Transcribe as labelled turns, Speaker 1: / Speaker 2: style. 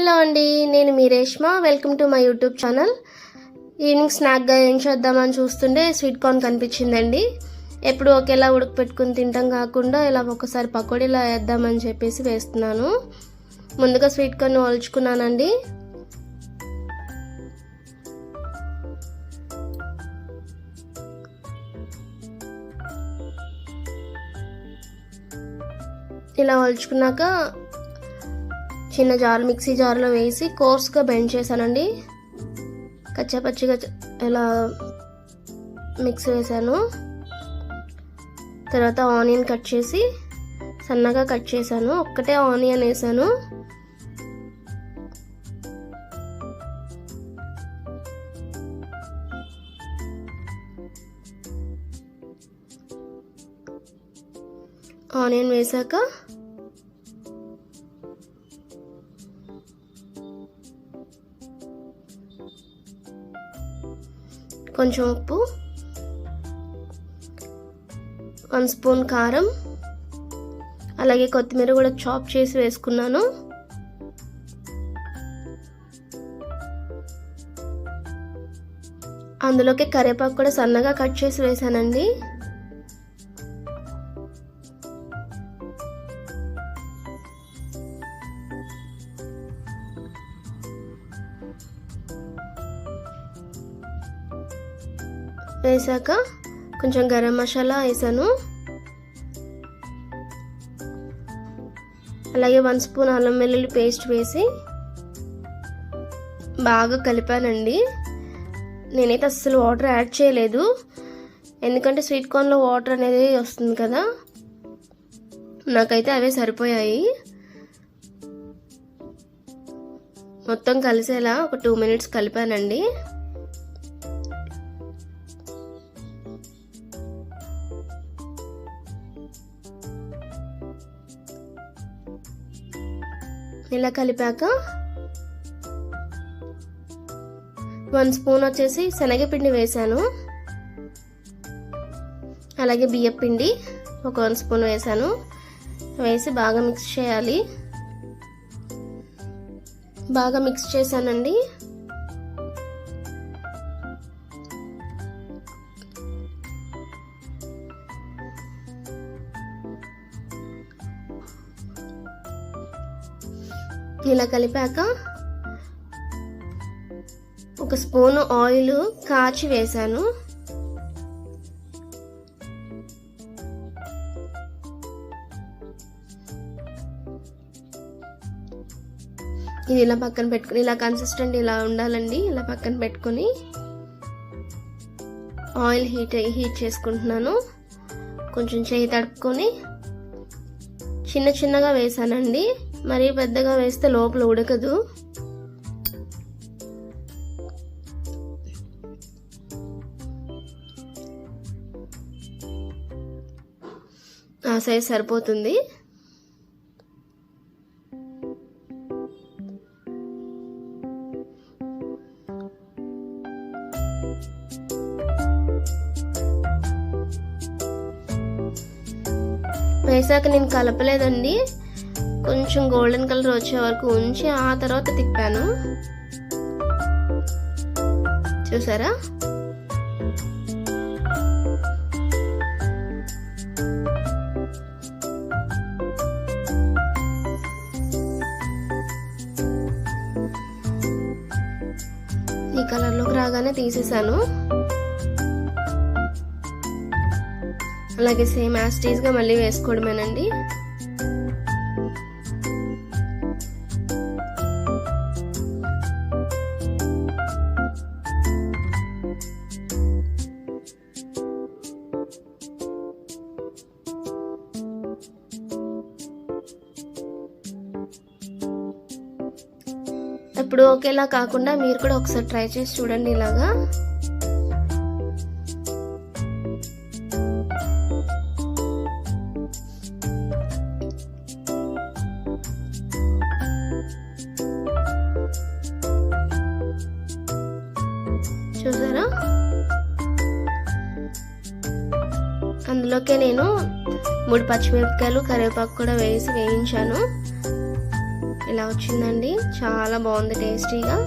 Speaker 1: Hello అండి, నేను మీ Reshma. Welcome to my YouTube channel. Evening స్నాక్గా ఏం చేద్దామని చూస్తుంటే స్వీట్ కార్న్ కనిపించిందండి. ఎప్పుడు ఒకేలా ఉడకపెట్టుకుని తింటాం కాకుండా ఇలా ఒకసారి పకోడీలా వేద్దామని చెప్పేసి వేస్తున్నాను. ముందుగా స్వీట్ కార్న్ ఒలుచుకున్నానండి. ఇలా ఒలుచుకున్నాక చిన్న జార్ మిక్సీ జార్లో వేసి కోర్స్గా బెండ్ చేశానండి. కచ్చాపచ్చిగా ఇలా మిక్స్ వేసాను. తర్వాత ఆనియన్ కట్ చేసి సన్నగా కట్ చేశాను. ఒక్కటే ఆనియన్ వేసాను. ఆనియన్ వేసాక కొంచెం ఉప్పు, 1 స్పూన్ కారం, అలాగే కొత్తిమీర కూడా చాప్ చేసి వేసుకున్నాను. అందులోకి కరివేపాకు కూడా సన్నగా కట్ చేసి వేసానండి. వేసాక కొంచెం గరం మసాలా వేసాను. అలాగే 1 స్పూన్ అల్లం వెల్లుల్లి పేస్ట్ వేసి బాగా కలిపానండి. నేనైతే అస్సలు వాటర్ యాడ్ చేయలేదు, ఎందుకంటే స్వీట్ కార్న్లో వాటర్ అనేది వస్తుంది కదా. నాకైతే అవే సరిపోయాయి. మొత్తం కలిసేలా ఒక 2 మినిట్స్ కలిపానండి. ఇలా కలిపాక 1 స్పూన్ వచ్చేసి శనగపిండి వేసాను. అలాగే బియ్యపిండి ఒక 1 స్పూన్ వేసాను. వేసి బాగా మిక్స్ చేయాలి. బాగా మిక్స్ చేశానండి. ఇలా కలిపాక 1 స్పూన్ ఆయిల్ కాచి వేసాను. ఇది ఇలా పక్కన పెట్టుకుని, ఇలా కన్సిస్టెంట్ ఇలా ఉండాలండి. ఇలా పక్కన పెట్టుకుని ఆయిల్ హీట్ చేసుకుంటున్నాను. కొంచెం చేయి తడుపుకొని చిన్న చిన్నగా వేసానండి. మరీ పెద్దగా వేస్తే లోపల ఉడకదు. ఆ సైజ్ సరిపోతుంది. వేసాక నేను కలపలేదండి. కొంచెం గోల్డెన్ కలర్ వచ్చే వరకు ఉంచి ఆ తర్వాత తిప్పాను. చూసారా? ఈ కలర్లోకి రాగానే తీసేసాను. అలాగే సేమ్ యాస్టీస్గా మళ్ళీ వేసుకోవడమేనండి. ఇప్పుడు ఒకేలా కాకుండా మీరు కూడా ఒకసారి ట్రై చేసి చూడండి. ఇలాగా చూసారా? అందులోకే నేను 3 పచ్చిమిరపకాయలు కరివేపాకు కూడా వేయించాను. ఇలా వచ్చిందండి, చాలా బాగుంది టేస్టీగా.